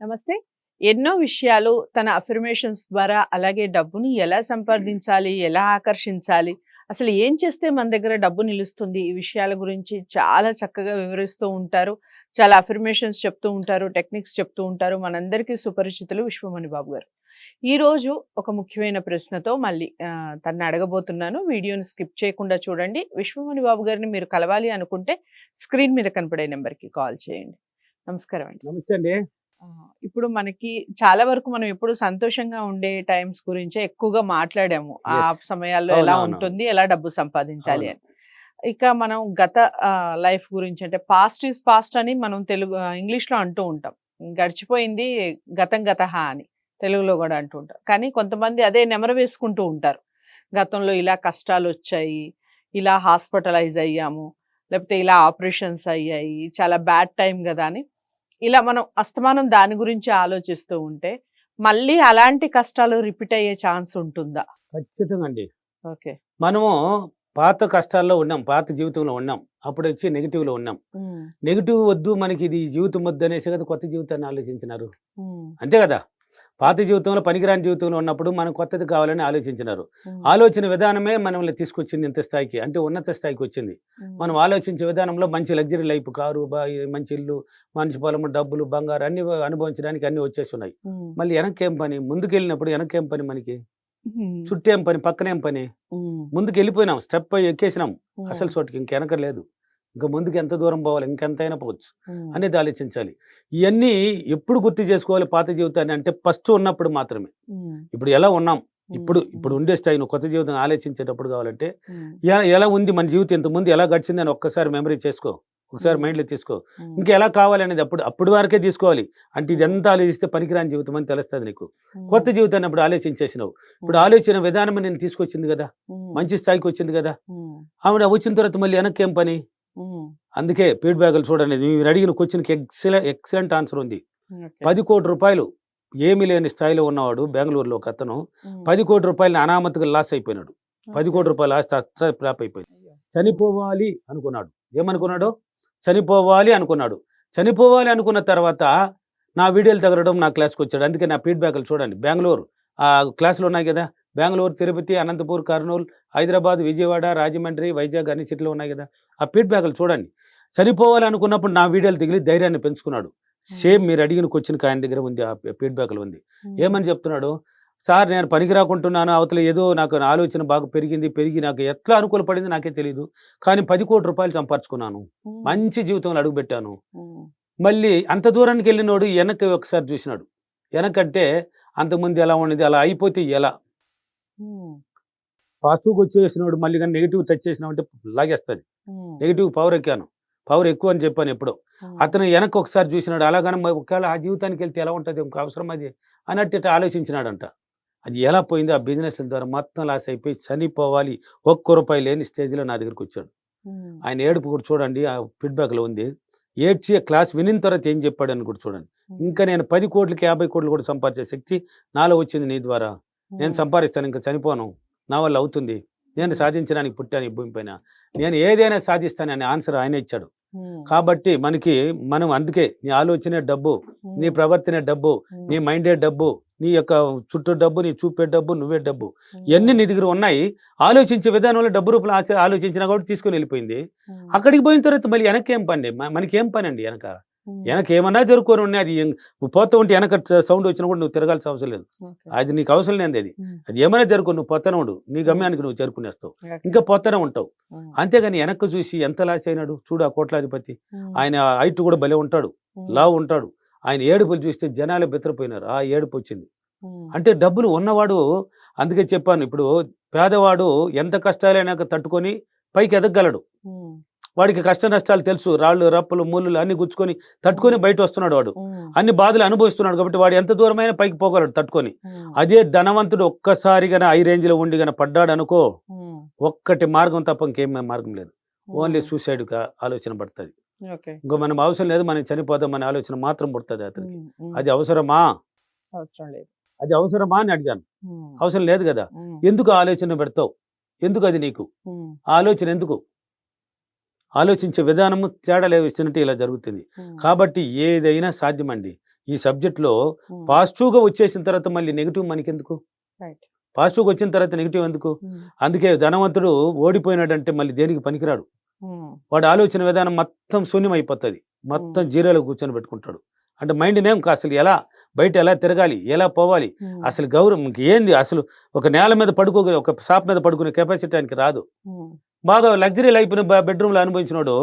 నమస్తే. ఎన్నో విషయాలు తన అఫర్మేషన్స్ ద్వారా అలాగే డబ్బుని ఎలా సంపాదించాలి, ఎలా ఆకర్షించాలి, అసలు ఏం చేస్తే మన దగ్గర డబ్బు నిలుస్తుంది, ఈ విషయాల గురించి చాలా చక్కగా వివరిస్తూ ఉంటారు. చాలా అఫర్మేషన్స్ చెప్తూ ఉంటారు, టెక్నిక్స్ చెప్తూ ఉంటారు. మనందరికీ సుపరిచితులు విశ్వమణి బాబు గారు. ఈరోజు ఒక ముఖ్యమైన ప్రశ్నతో మళ్ళీ తనని అడగబోతున్నాను. వీడియోని స్కిప్ చేయకుండా చూడండి. విశ్వమణి బాబు గారిని మీరు కలవాలి అనుకుంటే స్క్రీన్ మీద కనపడే నెంబర్‌కి కాల్ చేయండి. నమస్కారం అండి. నమస్తే అండి. ఇప్పుడు మనకి చాలా వరకు మనం ఎప్పుడు సంతోషంగా ఉండే టైమ్స్ గురించే ఎక్కువగా మాట్లాడాము. ఆ యెస్. సమయాల్లో ఎలా అవునవును. ఉంటుంది, ఎలా డబ్బు సంపాదించాలి అవును. అని. ఇక మనం గత లైఫ్ గురించి అంటే పాస్ట్ ఈజ్ పాస్ట్ అని మనం ఇంగ్లీష్‌లో అంటూ ఉంటాం. గడిచిపోయింది గతం గతః అని తెలుగులో గూడా అంటూ ఉంటారు. కానీ కొంతమంది అదే నెమరు వేసుకుంటూ ఉంటారు. గతంలో ఇలా కష్టాలొచ్చాయి, ఇలా హాస్పిటలైజ్ అయ్యాము, లేకపోతే ఇలా ఆపరేషన్స్ అయ్యాయి, చాలా బ్యాడ్ టైమ్ గదా అని ఇలా మనం అస్తమానం దాని గురించి ఆలోచిస్తూ ఉంటే, మళ్ళీ అలాంటి కష్టాలు రిపీట్ అయ్యే ఛాన్స్ ఉంటుందా? ఖచ్చితంగా అండి. ఓకే. మనము పాత కష్టాల్లో ఉన్నాం. పాత జీవితంలో ఉన్నాం. అప్పుడొచ్చి నెగెటివ్‌లో ఉన్నాం. హ్మ్. నెగెటివ్ వద్దు మనకిది జీవితం వద్దు అనేసే కదా కొత్త జీవితాన్ని ఆలోచించినారు. హ్మ్. అంతే కదా! పాత జీవితంలో పనికిరాని జీవితంలో ఉన్నప్పుడు మనం కొత్తది కావాలని ఆలోచించినారు. హ్మ్. ఆలోచన విధానమే మనల్ని తీసుకొచ్చింది ఇంత స్థాయికి. అంటే ఉన్నత స్థాయికొచ్చింది. హ్మ్. మనం ఆలోచించే విధానంలో మంచి లగ్జరీ లైఫ్ కారు, మంచి ఇల్లు, మంచి పొలము, డబ్బులు, బంగారు అన్నీ అనుభవించడానికి అన్నీ వచ్చేసున్నాయి. హ్మ్. మళ్ళీ వెనక్కేం పని? ముందుకెళ్ళినప్పుడు వెనక్కేం పని మనకి? హ్మ్. చుట్టేం పని? పక్కనేం పని? హ్మ్. ముందుకెళ్ళిపోయినాం. స్టెప్ ఎక్కేసినాం. హ్మ్. అసలు చోటుకి ఇంక వెనక లేదు. ఇంక ముందుకు ఎంత దూరం పోవాలి? ఇంకెంతైనా పోవచ్చు హ్మ్. అనేది ఆలోచించాలి. ఇయన్నీ ఎప్పుడు గుర్తు చేసుకోవాలి పాత జీవితాన్ని అంటే ఫస్ట్ ఉన్నప్పుడు మాత్రమే. హ్మ్. ఇప్పుడు ఎలా ఉన్నాం? ఇప్పుడు హ్మ్. ఉండే స్థాయి నువ్వు కొత్త జీవితం ఆలోచించేటప్పుడు కావాలంటే హ్మ్. ఎలా ఉంది మన జీవితం ఇంతకుముందు ఎలా గడిచిందని ఒక్కసారి మెమరీ చేసుకో. ఒకసారి హ్మ్. మైండ్‌లో తీసుకో. హ్మ్. ఇంకా ఎలా కావాలనేది అప్పుడు వరకే తీసుకోవాలి. అంటే హ్మ్. ఇదంతా ఆలోచిస్తే పనికిరాని జీవితం అని తెలుస్తది నీకు. కొత్త హ్మ్. జీవితాన్ని అప్పుడు ఆలోచించేసినావు. ఇప్పుడు హ్మ్. ఆలోచన విధానం నేను తీసుకొచ్చింది కదా! హ్మ్. మంచి స్థాయికి వచ్చింది కదా! హ్మ్. ఆవిడ వచ్చిన తర్వాత మళ్ళీ వెనక్కేం పని? హ్మ్. అందుకే ఫీడ్‌బ్యాక్‌లు చూడండి. మీరు అడిగిన క్వెషన్‌కి ఎక్సలెంట్ ఆన్సర్ ఉంది. ఓకే. 10,00,00,000 ఏమీ లేని స్థాయిలో ఉన్నవాడు బెంగుళూరులో ఒకతను హ్మ్. 10,00,00,000 అనామత్తుగా లాస్ అయిపోయినాడు. ఓకే. 10,00,00,000 ఆస్తి అట్లా ఫ్లాప్ అయిపోయింది. అయ్యో! హ్మ్. చనిపోవాలి అనుకున్నాడు. ఏమనుకున్నాడు? చనిపోవాలి అనుకున్నాడు. చనిపోవాలి అనుకున్న తర్వాత నా వీడియోలు తగలడం నా క్లాస్‌కొచ్చాడు. అందుకే నా ఫీడ్‌బ్యాక్‌లు చూడండి. బెంగుళూరు క్లాసులు ఉన్నాయి గదా! బెంగుళూరు, తిరుపతి, అనంతపూర్, కర్నూలు, హైదరాబాద్, విజయవాడ, రాజమండ్రి, వైజాగ్ అన్ని సిటీలు ఉన్నాయి గదా! ఆ ఫీడ్‌బ్యాక్‌లు చూడండి. చనిపోవాలనుకున్నప్పుడు నా వీడియోలు తగిలి ధైర్యాన్ని పెంచుకున్నాడు. హ్మ్. సేమ్ మీరు అడిగిన క్వెషన్‌కి ఆయన దగ్గర ఉంది. ఆ ఫీడ్‌బ్యాక్‌లో ఉంది. హ్మ్. ఏమని చెప్తున్నాడు? సార్ నేను పనికి రాకుంటున్నాను. అవతల ఏదో నాకు నా ఆలోచన బాగా పెరిగి నాకు ఎట్లా అనుకూలపడింది నాకే తెలీదు. కానీ 10,00,00,000 సంపాదించుకున్నాను. హ్మ్. మంచి జీవితంలో అడుగుపెట్టాను. హ్మ్. మళ్ళీ అంత దూరానికెళ్ళినోడు ఎనక్కి ఒకసారి చూసినాడు. ఎనకంటే అంతకుముందు ఎలా ఉన్నది అలా అయిపోతే ఎలా? హ్మ్. పాజిటివ్‌గొచ్చేసినోడు మళ్ళీ గాని నెగెటివ్ టచ్ చేసినావంటే లాగేస్తది. హ్మ్. నెగెటివ్ పవర్ ఎక్కాను. పవర్ ఎక్కువ అని చెప్పాను ఎప్పుడో. హ్మ్. అతను వెనక్కి ఒకసారి చూసినాడు. అలాగని ఒకవేళ ఆ జీవితానికెళ్తే ఎలా ఉంటది? ఇంక అవసరం అది అన్నట్టు ఇట్ట ఆలోచించినాడంట. అది ఎలా పోయింది? ఆ బిజినెస్‌ల ద్వారా మొత్తం లాస్ అయిపోయి చనిపోవాలి. ఒక్క రూపాయి లేని స్టేజ్‌లో నా దగ్గరికొచ్చాడు. హ్మ్. ఆయన ఏడుపు కూడా చూడండి ఆ ఫీడ్‌బ్యాక్‌లో ఉంది. ఏడ్చి ఆ క్లాస్ వినిన తర్వాత ఏం చెప్పాడని కూడా చూడండి. హ్మ్. ఇంకా నేను 10,00,00,000కి 50,00,00,000 కూడా సంపాదించే శక్తి నాలో వచ్చింది నీ ద్వారా. నేను హ్మ్. సంపాదిస్తాను ఇంక చనిపోను. నా వల్ల అవుతుంది. నేను హ్మ్. సాధించడానికి పుట్టాను ఈ భూమి పైన. నేను ఏదైనా సాధిస్తాననే ఆన్సర్ ఆయనే ఇచ్చాడు. హ్మ్. కాబట్టి మనం అందుకే నీ ఆలోచనే డబ్బు, నీ హ్మ్. ప్రవర్తనే డబ్బు, నీ హ్మ్. మైండే డబ్బు, నీ యొక్క చుట్టూ డబ్బు, నీ చూపే డబ్బు, నువ్వే డబ్బు. ఇయన్నీ హ్మ్. నీ దగ్గర ఉన్నాయి. ఆలోచించే విధానంలో డబ్బు రూపంలో ఆలోచించినా కాబట్టి తీసుకొని వెళ్ళిపోయింది. హ్మ్. అక్కడికి పోయిన తర్వాత మళ్ళీ వెనక్కేం పనండి? మనకేం పనండి ఎనక? హ్మ్. ఎనకేమన్నా జరుక్కొని ఉన్నాయి. అది నువ్వు పోతూ ఉంటే ఎనక సౌండ్ వచ్చినా కూడా నువ్వు తిరగాల్సిన అవసరం లేదు. ఓకే. అది నీకు అవసరం లేనిది అది. హ్మ్. అది ఏమైనా జరుక్కో నువ్వు పోతూనే ఉండు. నీ హ్మ్. గమ్యానికి నువ్వు చేరుకునేస్తావు. ఓకే. ఇంకా పోతూనే ఉంటావు. హ్మ్. అంతేగాని వెనక్కి చూసి ఎంత లాస్ అయినాడు చూడు ఆ కోట్లాధిపతి. హ్మ్. ఆయన హైట్ కూడా భలే ఉంటాడు. హ్మ్. లావు ఉంటాడు. ఆయన ఏడుపులు చూస్తే జనాలు బెదిరిపోయినారు. ఆ ఏడుపొచ్చింది. హ్మ్. అంటే డబ్బులు ఉన్నవాడు అందుకే చెప్పాను ఇప్పుడు పేదవాడు ఎంత కష్టాలైనా తట్టుకొని పైకి ఎదగగలడు. హ్మ్. వాడికి కష్ట నష్టాలు తెలుసు. రాళ్ళు, రప్పలు, ముల్లులు అన్నీ గుచ్చుకొని తట్టుకొని హ్మ్. బయటొస్తున్నాడు వాడు. హ్మ్. అన్ని బాధలు అనుభవిస్తున్నాడు కాబట్టి వాడు ఎంత దూరమైనా పైకి పోగలడు తట్టుకొని. హ్మ్. అదే ధనవంతుడు ఒక్కసారిగాన హై రేంజ్‌లో ఉండి పడ్డాడనుకో హ్మ్. ఒక్కటి మార్గం తప్ప ఇంకేం మార్గం లేదు. ఓన్లీ హ్మ్. సూసైడ్‌గా ఆలోచన పడతది. ఓకే. ఇంక మనం అవసరం లేదు మనం చనిపోదాం అనే ఆలోచన మాత్రం పుడతది అతనికి. హ్మ్. హ్మ్. అది అవసరమా? అవసరం లేదు. అది అవసరమా అని అడిగాను. హ్మ్. అవసరం లేదు గదా! హ్మ్. ఎందుకు ఆ ఆలోచన పెడతావు? ఎందుకది నీకు? హ్మ్. ఆ ఆలోచన ఎందుకు? ఆలోచించే విధానము తేడా వచ్చినట్టు ఇలా జరుగుతుంది. హ్మ్. కాబట్టి ఏదైనా సాధ్యమండి. ఈ సబ్జెక్ట్లో పాజిటివ్గా వచ్చేసిన తర్వాత మళ్ళీ నెగిటివ్ మనకెందుకు? రైట్. పాజిటివ్గా వచ్చిన తర్వాత నెగిటివ్ ఎందుకు? అందుకే ధనవంతుడు ఓడిపోయినాడంటే మళ్ళీ దేనికి పనికిరాడు. వాడు ఆలోచన విధానం మొత్తం శూన్యం అయిపోతుంది, మొత్తం జీరోలో కూర్చొని పెట్టుకుంటాడు. అంటే మైండ్ నేమ్ అసలు ఎలా బయట ఎలా తిరగాలి, ఎలా పోవాలి, అసలు గౌరవం ఏంది, అసలు ఒక నేల మీద ఒక షాప్ మీద పడుకునే కెపాసిటీ ఆయనకి రాదు. బాగా లగ్జరీ లైఫ్ బెడ్రూమ్లో అనుభవించినాడు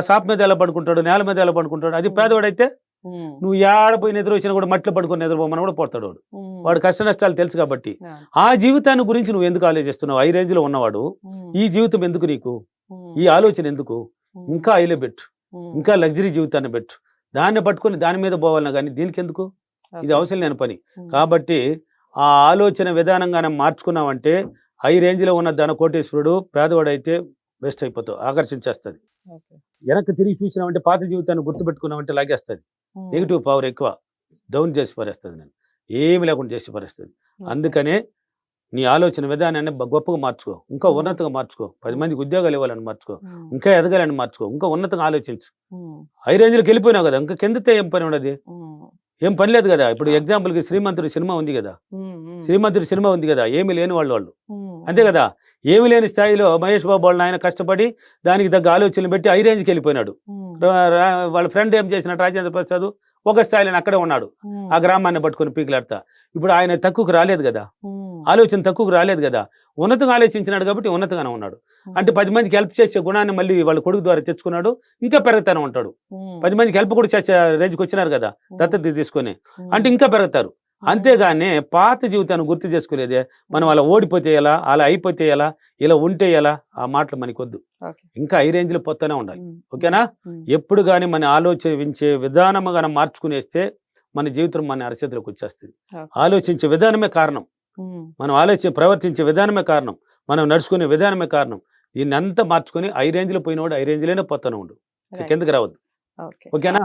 షాప్ మీద ఎలా పడుకుంటాడు, నేల మీద ఎలా పడుకుంటాడు. అది పేదవాడైతే నువ్వు ఏడపోయి నిద్ర వచ్చినా కూడా మట్టిలో పడుకుని నిద్రపోమని కూడా పోతాడు వాడు. వాడు కష్ట నష్టాలు తెలుసు కాబట్టి. ఆ జీవితాన్ని గురించి నువ్వు ఎందుకు ఆలోచిస్తున్నావు? హై రేంజ్ లో ఉన్నవాడు ఈ జీవితం ఎందుకు నీకు? ఈ ఆలోచన ఎందుకు? ఇంకా హైలో పెట్టు, ఇంకా లగ్జరీ జీవితాన్ని పెట్టు, దాన్ని పట్టుకొని దాని మీద పోవాలన్నా కానీ దీనికి ఎందుకు? ఇది అవసరం లేని పని. కాబట్టి ఆ ఆలోచన విధానంగానే మార్చుకున్నావంటే హై రేంజ్ లో ఉన్న ధన కోటేశ్వరుడు పేదవాడైతే బెస్ట్ అయిపోతావు, ఆకర్షించేస్తుంది. వెనక్కి తిరిగి చూసినామంటే పాత జీవితాన్ని గుర్తుపెట్టుకున్నామంటే లాగేస్తుంది. నెగిటివ్ పవర్ ఎక్కువ డౌన్ చేసి పారేస్తుంది, నేను ఏమి లేకుండా చేసి పారేస్తుంది. అందుకనే నీ ఆలోచన విధానాన్ని గొప్పగా మార్చుకో, ఇంకా ఉన్నతంగా మార్చుకో, 10 మందికి ఉద్యోగాలు ఇవ్వాలని మార్చుకో, ఇంకా ఎదగాలని మార్చుకో, ఇంకా ఉన్నతంగా ఆలోచించు. హై రేంజ్లోకి వెళ్ళిపోయినావు కదా, ఇంకా కిందతే ఏం పని ఉండదు, ఏం పని లేదు కదా. ఇప్పుడు ఎగ్జాంపుల్కి శ్రీమంతుడి సినిమా ఉంది కదా, శ్రీమంతుడి సినిమా ఉంది కదా, ఏమి లేని వాళ్ళు అంతే కదా. ఏమి లేని స్థాయిలో మహేష్ బాబు వాళ్ళని ఆయన కష్టపడి దానికి తగ్గ ఆలోచనలు పెట్టి హై రేంజ్కి వెళ్ళిపోయినాడు. వాళ్ళ ఫ్రెండ్ ఏం చేసినట్టు రాజేంద్ర ప్రసాద్ ఒక స్థాయిలో అక్కడే ఉన్నాడు, ఆ గ్రామాన్ని పట్టుకొని పీకులాడతా. ఇప్పుడు ఆయన తక్కువకు రాలేదు కదా, ఆలోచన తక్కువకు రాలేదు కదా, ఉన్నతంగా ఆలోచించినాడు కాబట్టి ఉన్నతంగానే ఉన్నాడు. అంటే 10 మందికి హెల్ప్ చేసే గుణాన్ని మళ్ళీ వాళ్ళ కొడుకు ద్వారా తెచ్చుకున్నాడు, ఇంకా పెరుగుతానే ఉంటాడు. 10 మందికి హెల్ప్ కూడా చేసే రేంజ్కి వచ్చినారు కదా దత్తత తీసుకొని, అంటే ఇంకా పెరుగుతారు. అంతేగాని పాత జీవితాన్ని గుర్తు చేసుకోలేదే, మనం అలా ఓడిపోతే ఎలా, అలా అయిపోతే ఎలా, ఇలా ఉంటే ఎలా, ఆ మాటలు మనకి వద్దు. ఇంకా హై రేంజ్లో పోతూనే ఉండాలి. ఓకేనా? ఎప్పుడు కానీ మన ఆలోచించే విధానం కానీ మార్చుకునేస్తే మన జీవితం మన అరచేతిలోకి వచ్చేస్తుంది. ఆలోచించే విధానమే కారణం, మనం ప్రవర్తించే విధానమే కారణం, మనం నడుచుకునే విధానమే కారణం. దీన్ని అంతా మార్చుకొని హై రేంజ్లో పోయినవాడు హై రేంజ్లోనే పోతూనే ఉండు, కిందకి రావద్దు. ఓకేనా?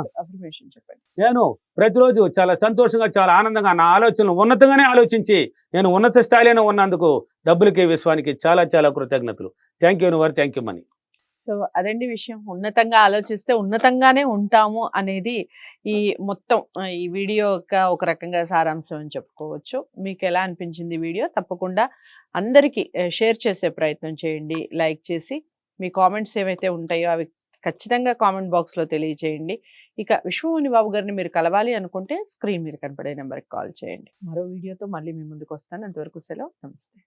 నేను ప్రతిరోజు చాలా సంతోషంగా, చాలా ఆనందంగా నా ఆలోచనలు ఉన్నతంగానే ఆలోచించి నేను ఉన్నత స్థాయిలోనే ఉన్నందుకు డబ్బులకి విశ్వానికి చాలా చాలా కృతజ్ఞతలు. Thank you universe, thank you money. So అదండి విషయం. ఉన్నతంగా ఆలోచిస్తే ఉన్నతంగానే ఉంటాము అనేది ఈ మొత్తం ఈ వీడియో యొక్క ఒక రకంగా సారాంశం అని చెప్పుకోవచ్చు. మీకు ఎలా అనిపించింది వీడియో? తప్పకుండా అందరికీ షేర్ చేసే ప్రయత్నం చేయండి. లైక్ చేసి మీ కామెంట్స్ ఏవైతే ఉంటాయో అవి ఖచ్చితంగా కామెంట్ బాక్స్లో తెలియజేయండి. ఇక విశ్వముని బాబు గారిని మీరు కలవాలి అనుకుంటే స్క్రీన్ మీద కనపడే నెంబర్కి కాల్ చేయండి. మరో వీడియోతో మళ్ళీ మీ ముందుకు వస్తాను. అంతవరకు సెలవు. నమస్తే.